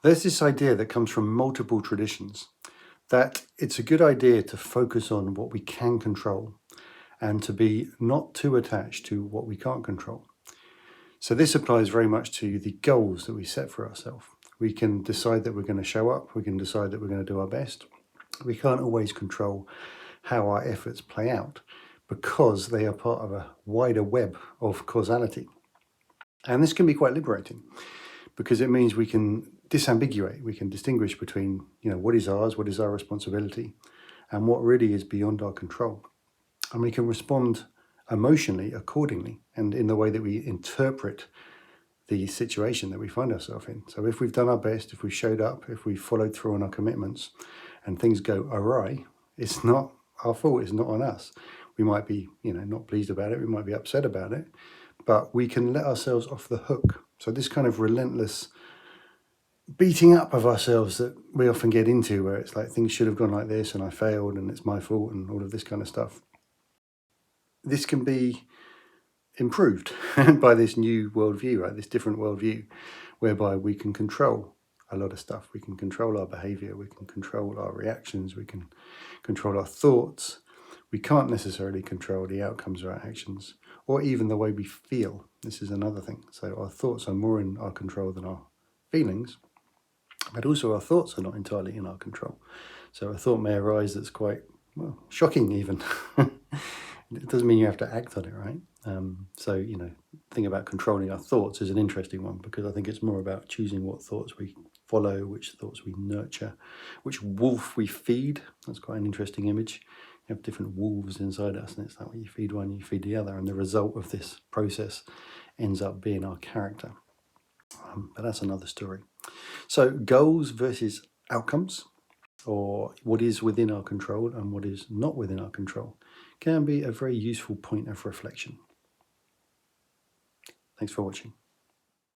There's this idea that comes from multiple traditions that it's a good idea to focus on what we can control and to be not too attached to what we can't control. So this applies very much to the goals that we set for ourselves. We can decide that we're going to show up, we can decide that we're going to do our best. We can't always control how our efforts play out because they are part of a wider web of causality. And this can be quite liberating because it means we can disambiguate, we can distinguish between, what is ours, what is our responsibility, and what really is beyond our control. And we can respond emotionally accordingly and in the way that we interpret the situation that we find ourselves in. So if we've done our best, if we showed up, if we followed through on our commitments and things go awry, it's not our fault, it's not on us. We might be, not pleased about it, we might be upset about it, but we can let ourselves off the hook. So this kind of relentless beating up of ourselves that we often get into, where it's like things should have gone like this and I failed and it's my fault and all of this kind of stuff. This can be improved by this new worldview, right? This different worldview, whereby we can control a lot of stuff. We can control our behavior, we can control our reactions, we can control our thoughts. We can't necessarily control the outcomes of our actions or even the way we feel. This is another thing. So our thoughts are more in our control than our feelings, but also our thoughts are not entirely in our control. So a thought may arise that's quite, shocking even. It doesn't mean you have to act on it, right? So, thing about controlling our thoughts is an interesting one because I think it's more about choosing what thoughts we follow, which thoughts we nurture, which wolf we feed. That's quite an interesting image. You have different wolves inside us, and it's like when you feed one, you feed the other, and the result of this process ends up being our character. But that's another story. So goals versus outcomes, or what is within our control and what is not within our control, can be a very useful point of reflection. Thanks for watching.